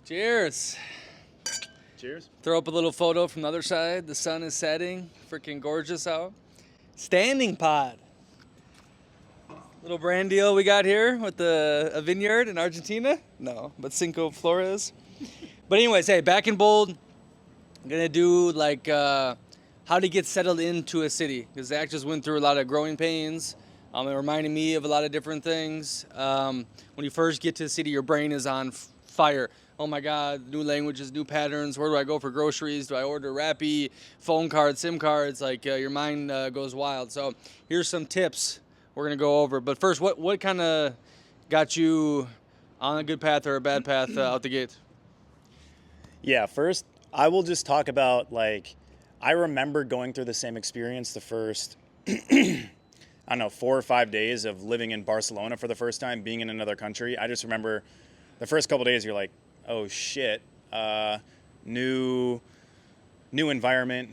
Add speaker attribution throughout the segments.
Speaker 1: Cheers.
Speaker 2: Cheers.
Speaker 1: Throw up a little photo from the other side. The sun is setting. Freaking gorgeous out. Standing pod. Little brand deal we got here with a vineyard in Argentina. No, but Cinco Flores. But anyways, hey, back in bold. I'm going to do like how to get settled into a city. Because Zach just went through a lot of growing pains. It reminded me of a lot of different things. When you first get to the city, your brain is on fire. Oh my God, new languages, new patterns. Where do I go for groceries? Do I order Rappi, phone cards, SIM cards? Like your mind goes wild. So here's some tips we're gonna go over. But first, what kind of got you on a good path or a bad path out the gate?
Speaker 2: Yeah, first, I will just talk about, I remember going through the same experience the first, I don't know, 4 or 5 days of living in Barcelona for the first time, being in another country. I just remember the first couple of days, you're like, oh shit, new environment,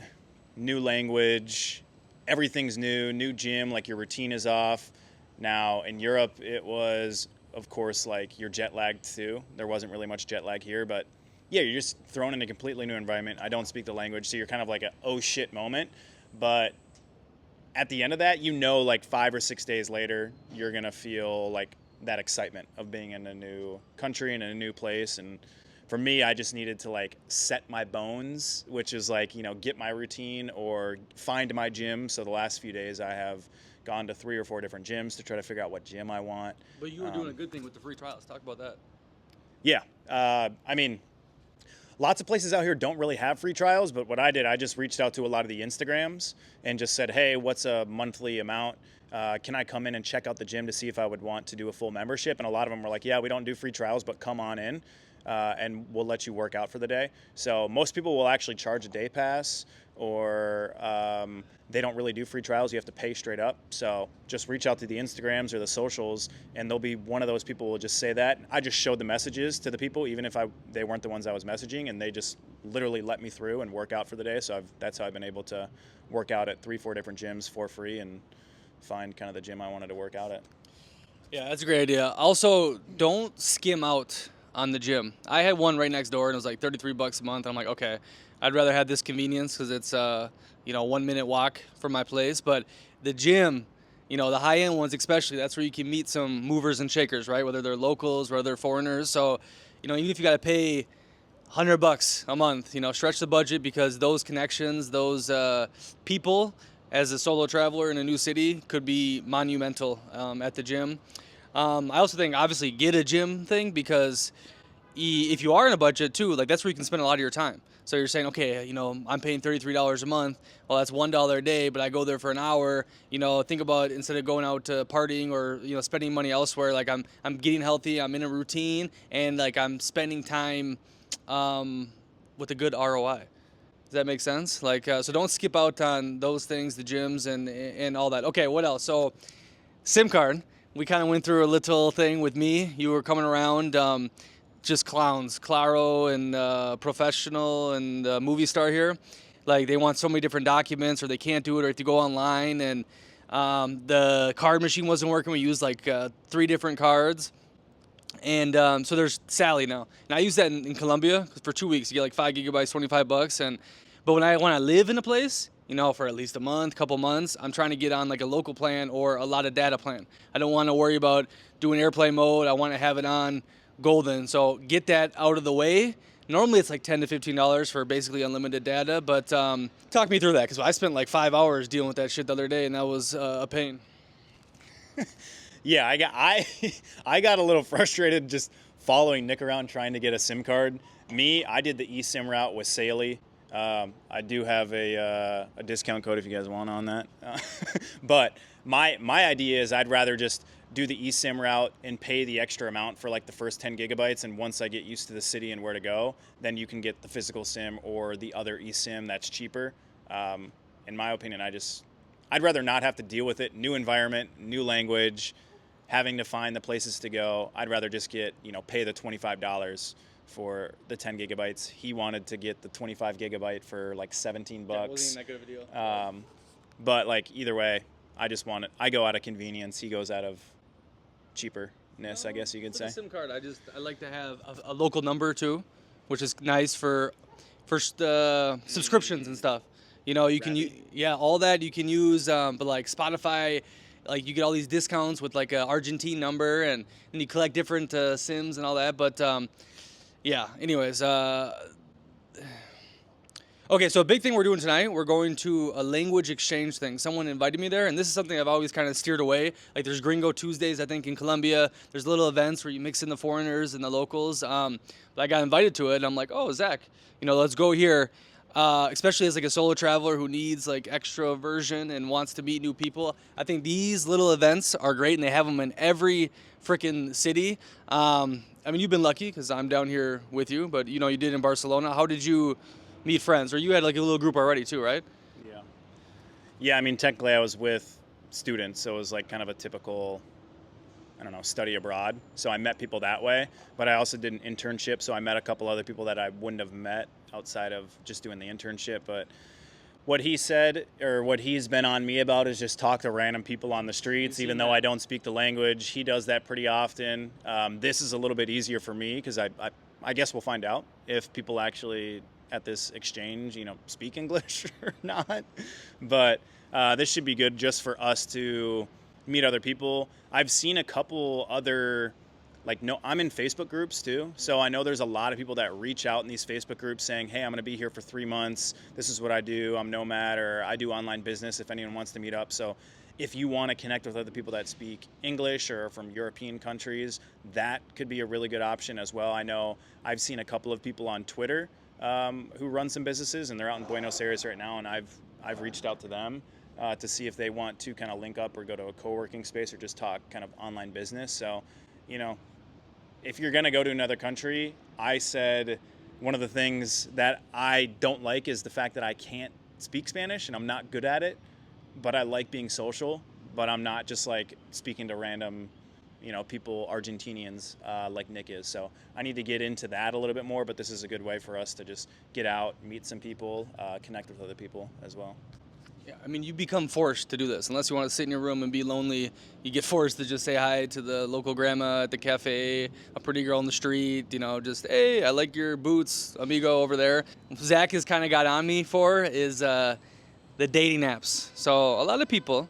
Speaker 2: new language, everything's new gym, like your routine is off. Now in Europe, it was, of course, like you're jet lagged too. There wasn't really much jet lag here, but yeah, you're just thrown in a completely new environment. I don't speak the language, so you're kind of like a oh shit moment. But at the end of that, like 5 or 6 days later, you're gonna feel like that excitement of being in a new country and in a new place. And for me, I just needed to like set my bones, which is like, get my routine or find my gym. So the last few days I have gone to 3 or 4 different gyms to try to figure out what gym I want.
Speaker 1: But you were doing a good thing with the free trials. Talk about that.
Speaker 2: Yeah. Lots of places out here don't really have free trials, but what I did, I just reached out to a lot of the Instagrams and just said, hey, what's a monthly amount? Can I come in and check out the gym to see if I would want to do a full membership? And a lot of them were like, yeah, we don't do free trials, but come on in and we'll let you work out for the day. So most people will actually charge a day pass, or they don't really do free trials. You have to pay straight up. So just reach out to the Instagrams or the socials, and there'll be one of those people who will just say that. I just showed the messages to the people, even if they weren't the ones I was messaging, and they just literally let me through and work out for the day. So that's how I've been able to work out at 3-4 different gyms for free and find kind of the gym I wanted to work out at.
Speaker 1: Yeah, that's a great idea. Also, don't skim out on the gym. I had one right next door, and it was like $33 a month. I'm like, okay, I'd rather have this convenience because it's 1 minute walk from my place. But the gym, the high end ones especially, that's where you can meet some movers and shakers, right? Whether they're locals, whether they're foreigners. So, even if you got to pay $100 a month, stretch the budget, because those connections, those people, as a solo traveler in a new city, could be monumental at the gym. I also think, obviously, get a gym thing, because if you are in a budget too, like that's where you can spend a lot of your time. So you're saying, okay, I'm paying $33 a month. Well, that's $1 a day, but I go there for an hour. Think about, instead of going out to partying or spending money elsewhere, like I'm getting healthy, I'm in a routine, and like I'm spending time with a good ROI. Does that make sense? Like, so don't skip out on those things, the gyms and all that. Okay, what else? So, SIM card. We kind of went through a little thing with me. You were coming around, just clowns, Claro and Professional and Movie Star here. Like, they want so many different documents, or they can't do it, or if you go online, and the card machine wasn't working. We used like 3 different cards. And so there's Sally now. And I use that in Colombia for 2 weeks. You get like 5 gigabytes, $25. But when I live in a place, for at least a month, couple months, I'm trying to get on like a local plan or a lot of data plan. I don't want to worry about doing airplane mode. I want to have it on golden. So get that out of the way. Normally it's like $10 to $15 for basically unlimited data. But talk me through that, because I spent like 5 hours dealing with that shit the other day, and that was a pain.
Speaker 2: Yeah, I got a little frustrated just following Nick around trying to get a SIM card. I did the eSIM route with Saley. I do have a discount code if you guys want on that. But my idea is I'd rather just do the eSIM route and pay the extra amount for like the first 10 gigabytes. And once I get used to the city and where to go, then you can get the physical SIM or the other eSIM that's cheaper. In my opinion, I'd rather not have to deal with it. New environment, new language, having to find the places to go. I'd rather just pay the $25 for the 10 gigabytes. He wanted to get the 25 gigabyte for like $17.
Speaker 1: Yeah, it wasn't even that good of a deal.
Speaker 2: But like either way, I go out of convenience. He goes out of cheaperness, I guess you could say.
Speaker 1: A SIM card, I like to have a local number too. which is nice for subscriptions and stuff. You know, you can all that you can use, but like Spotify, like you get all these discounts with like a Argentine number, and you collect different Sims and all that. But yeah, anyways, okay, so a big thing we're doing tonight, we're going to a language exchange thing. Someone invited me there, and this is something I've always kind of steered away. Like there's Gringo Tuesdays, I think, in Colombia. There's little events where you mix in the foreigners and the locals. But I got invited to it, and I'm like, oh, Zach, you know, let's go here. Especially as like a solo traveler who needs like extroversion and wants to meet new people. I think these little events are great, and they have them in every freaking city. I mean, you've been lucky because I'm down here with you, but you know, you did in Barcelona. How did you meet friends? Or you had like a little group already too, right?
Speaker 2: Yeah. Yeah, I mean, technically I was with students, so it was like kind of a typical, I don't know, study abroad. So I met people that way, but I also did an internship, so I met a couple other people that I wouldn't have met outside of just doing the internship. But what he said, or what he's been on me about, is just talk to random people on the streets, even though I don't speak the language. He does that pretty often. This is a little bit easier for me because I guess we'll find out if people actually at this exchange, you know, speak English or not. But this should be good just for us to meet other people. I've seen a couple other, like, no, I'm in Facebook groups too. So I know there's a lot of people that reach out in these Facebook groups saying, hey, I'm going to be here for 3 months. This is what I do. I'm Nomad, or I do online business if anyone wants to meet up. So if you want to connect with other people that speak English or from European countries, that could be a really good option as well. I know I've seen a couple of people on Twitter who run some businesses, and they're out in Buenos Aires right now, and I've reached out to them to see if they want to kind of link up or go to a co-working space or just talk kind of online business. So, you know, if you're going to go to another country, I said one of the things that I don't like is the fact that I can't speak Spanish and I'm not good at it, but I like being social, but I'm not just like speaking to random, you know, people, Argentinians, like Nick is. So I need to get into that a little bit more, but this is a good way for us to just get out, meet some people, connect with other people as well.
Speaker 1: Yeah, I mean, you become forced to do this. Unless you want to sit in your room and be lonely, you get forced to just say hi to the local grandma at the cafe, a pretty girl in the street, you know, just, hey, I like your boots, amigo, over there. Zach has kind of got on me for is the dating apps. So a lot of people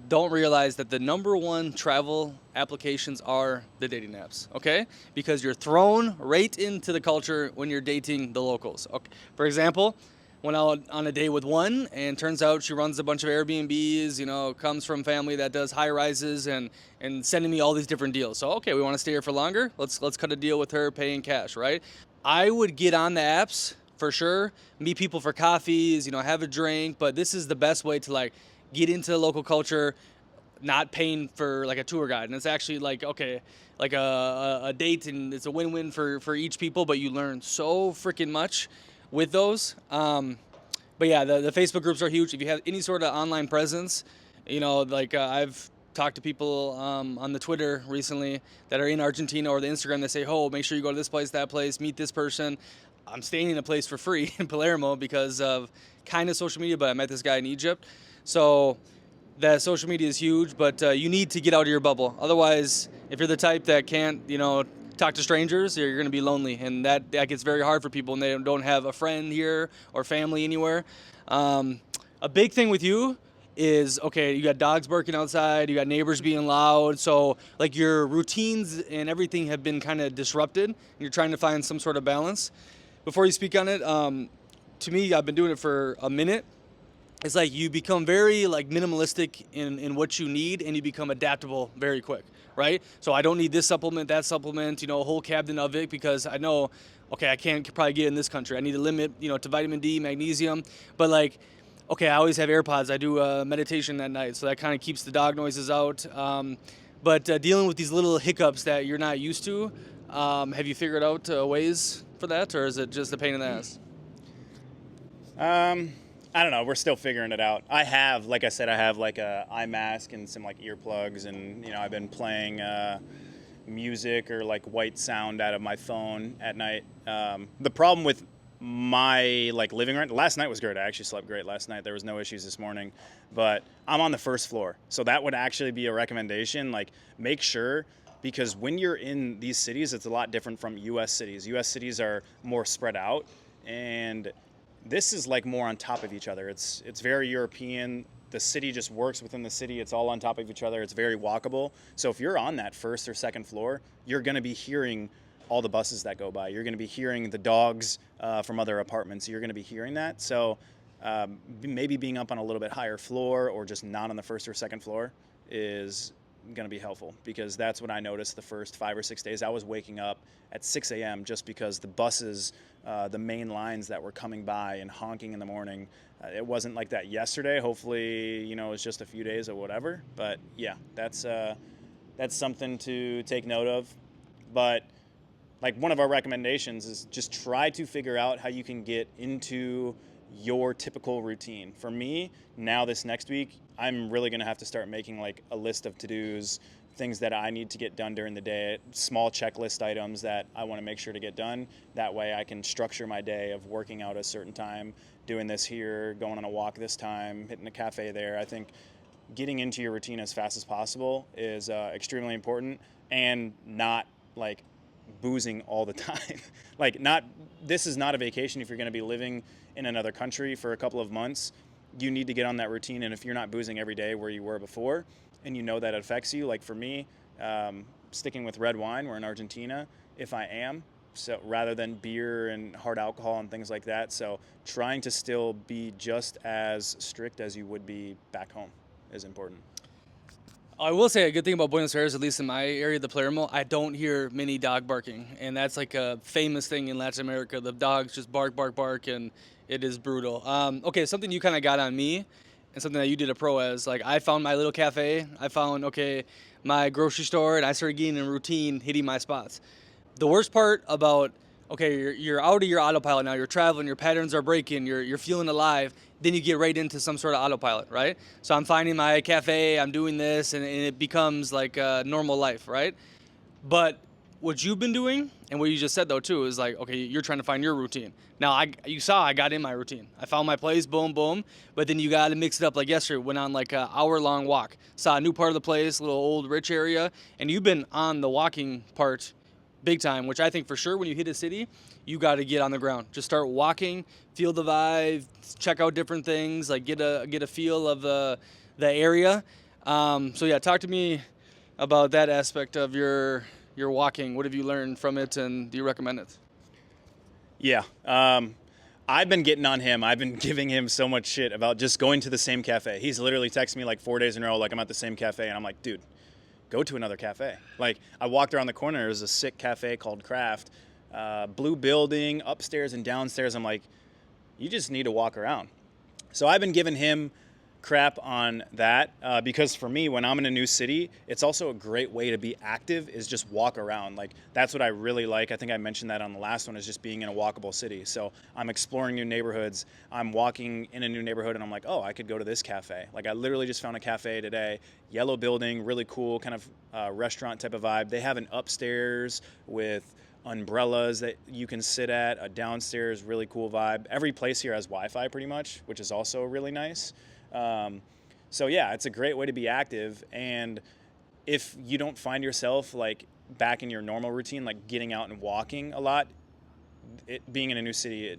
Speaker 1: don't realize that the number one travel applications are the dating apps, okay? Because you're thrown right into the culture when you're dating the locals. Okay. For example, went out on a date with one, and turns out she runs a bunch of Airbnbs, you know, comes from family that does high rises, and sending me all these different deals. So, okay, we want to stay here for longer. Let's cut a deal with her paying cash, right? I would get on the apps for sure, meet people for coffees, you know, have a drink, but this is the best way to like get into the local culture, not paying for like a tour guide. And it's actually like, okay, like a date, and it's a win-win for each people, but you learn so freaking much with those. But yeah, the Facebook groups are huge. If you have any sort of online presence, you know, like I've talked to people on the Twitter recently that are in Argentina, or the Instagram that say, oh, make sure you go to this place, that place, meet this person. I'm staying in a place for free in Palermo because of kind of social media, but I met this guy in Egypt. So that social media is huge, but you need to get out of your bubble. Otherwise, if you're the type that can't, you know, talk to strangers, you're going to be lonely, and that gets very hard for people when they don't have a friend here or family anywhere. A big thing with you is, okay, you got dogs barking outside, you got neighbors being loud, so like your routines and everything have been kind of disrupted, and you're trying to find some sort of balance. Before you speak on it, to me, I've been doing it for a minute. It's like you become very like minimalistic in what you need, and you become adaptable very quick, right? So I don't need this supplement, that supplement, you know, a whole cabinet of it, because I know, okay, I can't probably get in this country. I need to limit, you know, to vitamin D, magnesium. But like, okay, I always have AirPods. I do meditation at night, so that kind of keeps the dog noises out. But dealing with these little hiccups that you're not used to, have you figured out ways for that, or is it just a pain in the ass?
Speaker 2: I don't know. We're still figuring it out. I have, like I said, I have like a eye mask and some like earplugs, and you know, I've been playing music or like white sound out of my phone at night. The problem with my like living room, last night was great. I actually slept great last night. There was no issues this morning, but I'm on the first floor, so that would actually be a recommendation. Like, make sure because when you're in these cities, it's a lot different from US cities. US cities are more spread out, and this is like more on top of each other. It's very European. The city just works within the city. It's all on top of each other. It's very walkable. So if you're on that first or second floor, you're going to be hearing all the buses that go by. You're going to be hearing the dogs from other apartments. You're going to be hearing that. So maybe being up on a little bit higher floor or just not on the first or second floor is going to be helpful, because that's what I noticed the first 5 or 6 days. I was waking up at 6 a.m. just because the buses, the main lines that were coming by and honking in the morning, it wasn't like that yesterday. Hopefully, you know, it's just a few days or whatever. But yeah, that's something to take note of. But like, one of our recommendations is just try to figure out how you can get into your typical routine. For me, now this next week, I'm really going to have to start making like a list of to-dos, things that I need to get done during the day, small checklist items that I want to make sure to get done. That way I can structure my day of working out a certain time, doing this here, going on a walk this time, hitting a cafe there. I think getting into your routine as fast as possible is extremely important, and not like boozing all the time. This is not a vacation. If you're going to be living in another country for a couple of months, you need to get on that routine. And if you're not boozing every day where you were before, and you know that it affects you, like for me, sticking with red wine, we're in Argentina, if I am, so rather than beer and hard alcohol and things like that. So trying to still be just as strict as you would be back home is important.
Speaker 1: I will say a good thing about Buenos Aires, at least in my area, the Palermo, I don't hear many dog barking. And that's like a famous thing in Latin America. The dogs just bark, bark, bark, and it is brutal. Okay, something you kind of got on me, and something that you did a pro as, like, I found my little cafe. I found, okay, my grocery store, and I started getting in a routine, hitting my spots. The worst part about, okay, you're out of your autopilot now, you're traveling, your patterns are breaking, you're feeling alive, then you get right into some sort of autopilot, right? So I'm finding my cafe, I'm doing this, and it becomes like a normal life, right? But what you've been doing, and what you just said though too, is like, okay, you're trying to find your routine. Now, you saw I got in my routine. I found my place, boom, boom. But then you got to mix it up. Like yesterday, went on like an hour-long walk. Saw a new part of the place, a little old rich area, and you've been on the walking part big time, which I think for sure when you hit a city, you got to get on the ground. Just start walking, feel the vibe, check out different things, like get a feel of the area. So yeah, talk to me about that aspect of your walking. What have you learned from it, and do you recommend it?
Speaker 2: Yeah. I've been getting on him. I've been giving him so much shit about just going to the same cafe. He's literally texted me like 4 days in a row, like, I'm at the same cafe. And I'm like, dude, go to another cafe. Like, I walked around the corner. There's a sick cafe called Craft. Blue building, upstairs and downstairs. I'm like, you just need to walk around. So I've been giving him crap on that because for me, when I'm in a new city, it's also a great way to be active, is just walk around. Like, that's what I really like. I think I mentioned that on the last one, is just being in a walkable city. So I'm exploring new neighborhoods. I'm walking in a new neighborhood and I'm like, oh, I could go to this cafe. Like, I literally just found a cafe today, yellow building, really cool kind of restaurant type of vibe. They have an upstairs with umbrellas that you can sit at, a downstairs, really cool vibe. Every place here has Wi-Fi pretty much, which is also really nice. So yeah, it's a great way to be active. And if you don't find yourself like back in your normal routine, like getting out and walking a lot, being in a new city,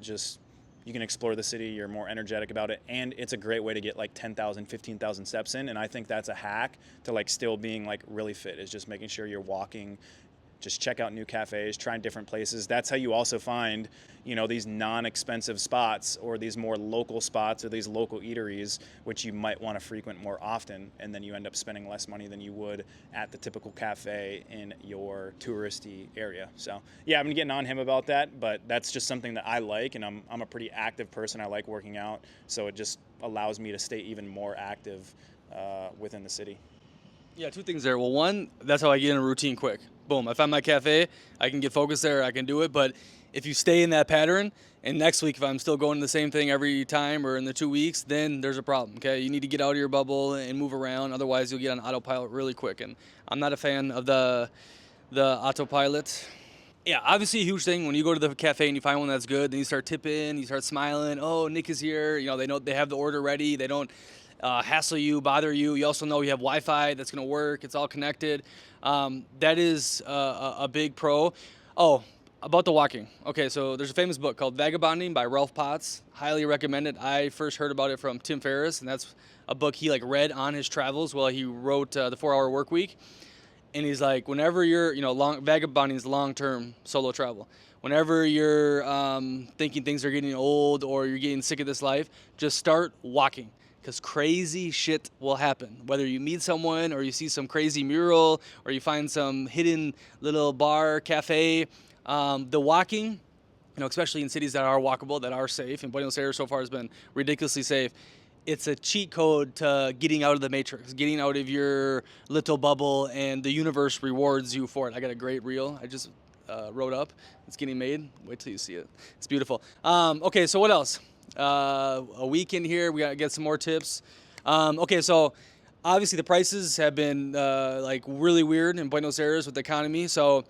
Speaker 2: you can explore the city, you're more energetic about it, and it's a great way to get like 10,000, 15,000 steps in. And I think that's a hack to like still being like really fit, is just making sure you're walking. Just check out new cafes, trying different places. That's how you also find, these non-expensive spots, or these more local spots, or these local eateries, which you might want to frequent more often. And then you end up spending less money than you would at the typical cafe in your touristy area. So yeah, I've been getting on him about that, but that's just something that I like. And I'm a pretty active person. I like working out. So it just allows me to stay even more active within the city.
Speaker 1: Yeah, two things there. Well, one, that's how I get in a routine quick. Boom, I find my cafe, I can get focused there, I can do it. But if you stay in that pattern, and next week if I'm still going to the same thing every time, or in the 2 weeks, then there's a problem, okay? You need to get out of your bubble and move around, otherwise you'll get on autopilot really quick. And I'm not a fan of the autopilot. Yeah, obviously a huge thing when you go to the cafe and you find one that's good, then you start tipping, you start smiling. Oh, Nick is here. They know they have the order ready. They don't hassle you, bother you. You also know you have Wi-Fi that's going to work. It's all connected. That is a big pro. Oh, about the walking. Okay, so there's a famous book called Vagabonding by Ralph Potts. Highly recommend it. I first heard about it from Tim Ferriss, and that's a book he like read on his travels while he wrote the 4-Hour Work Week. And he's like, whenever you're, vagabonding is long-term solo travel. Whenever you're thinking things are getting old or you're getting sick of this life, just start walking, because crazy shit will happen. Whether you meet someone or you see some crazy mural or you find some hidden little bar, cafe, the walking, especially in cities that are walkable, that are safe, and Buenos Aires so far has been ridiculously safe. It's a cheat code to getting out of the matrix, getting out of your little bubble, and the universe rewards you for it. I got a great reel I just wrote up. It's getting made. Wait till you see it. It's beautiful. Okay, so what else? A week in here, we got to get some more tips. Okay, so obviously the prices have been like really weird in Buenos Aires with the economy. So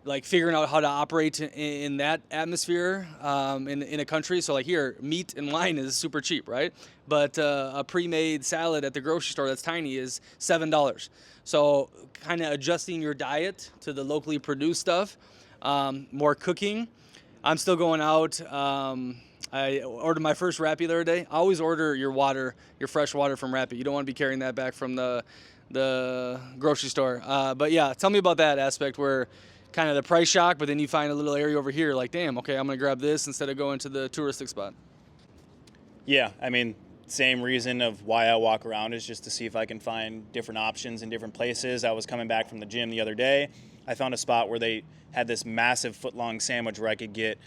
Speaker 1: like figuring out how to operate in that atmosphere in a country. So like here, meat and wine is super cheap, right? But a pre-made salad at the grocery store that's tiny is $7. So kind of adjusting your diet to the locally produced stuff, more cooking. I'm still going out. I ordered my first Rappi the other day. Always order your water, your fresh water from Rappi. You don't want to be carrying that back from the grocery store. But yeah, tell me about that aspect where kind of the price shock, but then you find a little area over here like, damn, okay, I'm going to grab this instead of going to the touristic spot.
Speaker 2: Yeah, I mean, same reason of why I walk around is just to see if I can find different options in different places. I was coming back from the gym the other day. I found a spot where they had this massive foot-long sandwich where I could get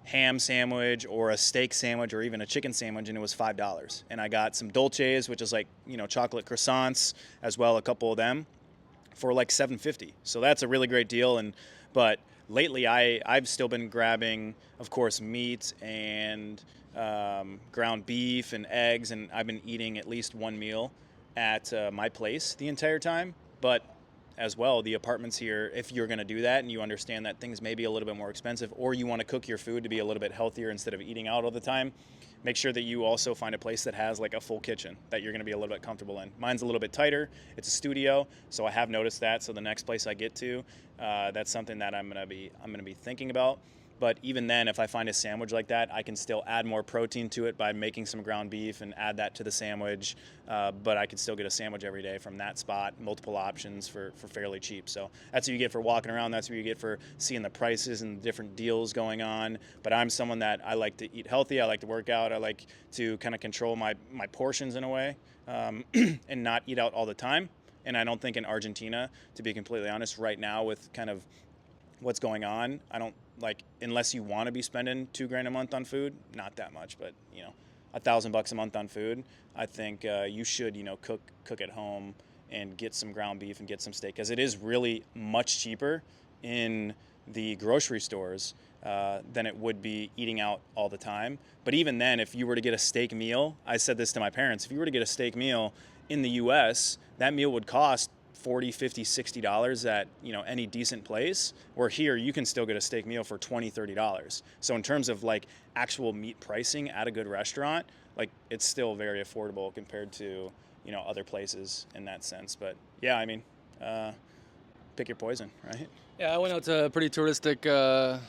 Speaker 2: ham sandwich or a steak sandwich or even a chicken sandwich, and it was $5. And I got some dolces, which is like, chocolate croissants, as well, a couple of them, for like $7.50. So that's a really great deal. But lately I've still been grabbing, of course, meat and ground beef and eggs, and I've been eating at least one meal at my place the entire time. But as well, the apartments here, if you're going to do that and you understand that things may be a little bit more expensive, or you want to cook your food to be a little bit healthier instead of eating out all the time, make sure that you also find a place that has like a full kitchen that you're going to be a little bit comfortable in. Mine's a little bit tighter. It's a studio, so I have noticed that. So the next place I get to, that's something that I'm going to be thinking about. But even then, if I find a sandwich like that, I can still add more protein to it by making some ground beef and add that to the sandwich. But I can still get a sandwich every day from that spot, multiple options for fairly cheap. So that's what you get for walking around. That's what you get for seeing the prices and the different deals going on. But I'm someone that I like to eat healthy. I like to work out. I like to kind of control my portions in a way and not eat out all the time. And I don't think in Argentina, to be completely honest, right now with kind of what's going on, I don't like, unless you want to be spending $2,000 a month on food, not that much, but $1,000 a month on food, I think you should cook at home and get some ground beef and get some steak, because it is really much cheaper in the grocery stores than it would be eating out all the time. But even then, if you were to get a steak meal, I said this to my parents, if you were to get a steak meal in the US, that meal would cost $40, $50, $60 at any decent place, where here you can still get a steak meal for $20, $30. So in terms of like actual meat pricing at a good restaurant, like it's still very affordable compared to other places in that sense. But yeah, I mean, pick your poison, right?
Speaker 1: Yeah, I went out to a pretty touristic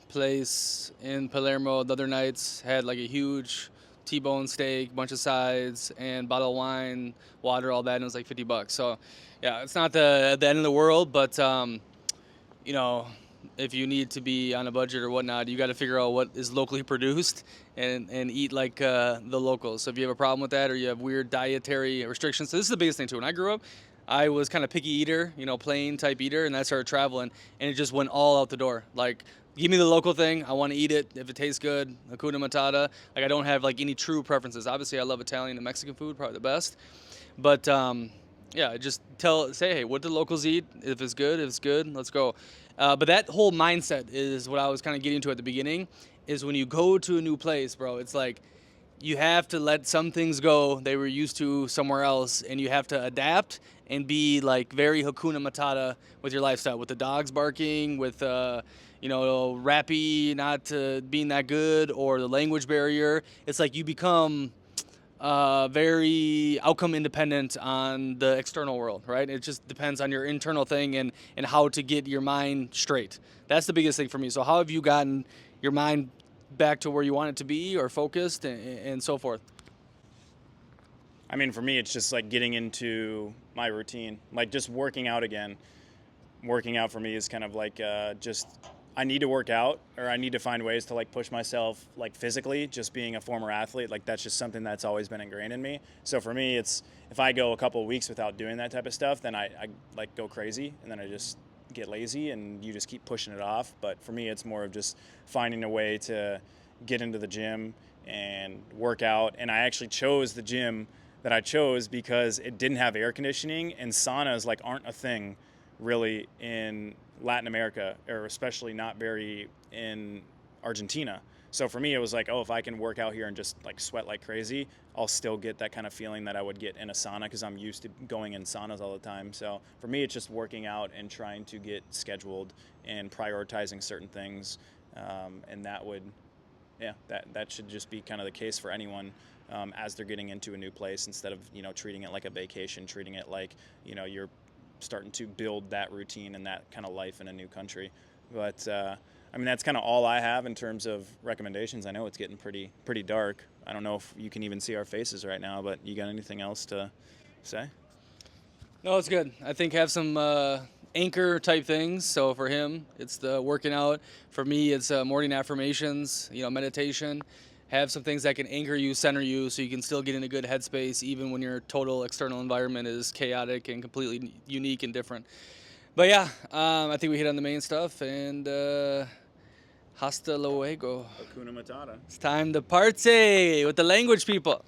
Speaker 1: place in Palermo the other nights, had like a huge T-bone steak, bunch of sides, and bottle of wine, water, all that, and it was like $50. So yeah, it's not the end of the world, but if you need to be on a budget or whatnot, you got to figure out what is locally produced and eat like the locals. So if you have a problem with that or you have weird dietary restrictions, so this is the biggest thing too. When I grew up, I was kind of picky eater, plain type eater, and I started traveling, and it just went all out the door. Like, give me the local thing. I want to eat it. If it tastes good, Hakuna Matata. Like, I don't have like any true preferences. Obviously, I love Italian and Mexican food, probably the best. But yeah, just say, hey, what do locals eat? If it's good, let's go. But that whole mindset is what I was kind of getting to at the beginning, is when you go to a new place, bro, it's like you have to let some things go they were used to somewhere else, and you have to adapt and be like very Hakuna Matata with your lifestyle, with the dogs barking, with Rappi not being that good, or the language barrier. It's like you become very outcome independent on the external world, right? It just depends on your internal thing and how to get your mind straight. That's the biggest thing for me. So how have you gotten your mind back to where you want it to be or focused and so forth?
Speaker 2: I mean, for me, it's just like getting into my routine, like just working out again. Working out for me is kind of like just I need to work out, or I need to find ways to like push myself like physically. Just being a former athlete, like that's just something that's always been ingrained in me. So for me, it's if I go a couple of weeks without doing that type of stuff, then I like go crazy, and then I just get lazy, and you just keep pushing it off. But for me, it's more of just finding a way to get into the gym and work out. And I actually chose the gym that I chose because it didn't have air conditioning, and saunas like aren't a thing really in Latin America, or especially not very in Argentina. So for me, it was like, oh, if I can work out here and just like sweat like crazy, I'll still get that kind of feeling that I would get in a sauna because I'm used to going in saunas all the time. So for me, it's just working out and trying to get scheduled and prioritizing certain things. And that would, yeah, that should just be kind of the case for anyone as they're getting into a new place, instead of, treating it like a vacation, treating it like, you're starting to build that routine and that kind of life in a new country. But I mean, that's kind of all I have in terms of recommendations. I know it's getting pretty dark. I don't know if you can even see our faces right now, but you got anything else to say?
Speaker 1: No, it's good. I think have some anchor type things. So for him, it's the working out. For me, it's morning affirmations, meditation. Have some things that can anchor you, center you, so you can still get in a good headspace, even when your total external environment is chaotic and completely unique and different. But yeah, I think we hit on the main stuff, and hasta luego.
Speaker 2: Hakuna Matata.
Speaker 1: It's time to party with the language people.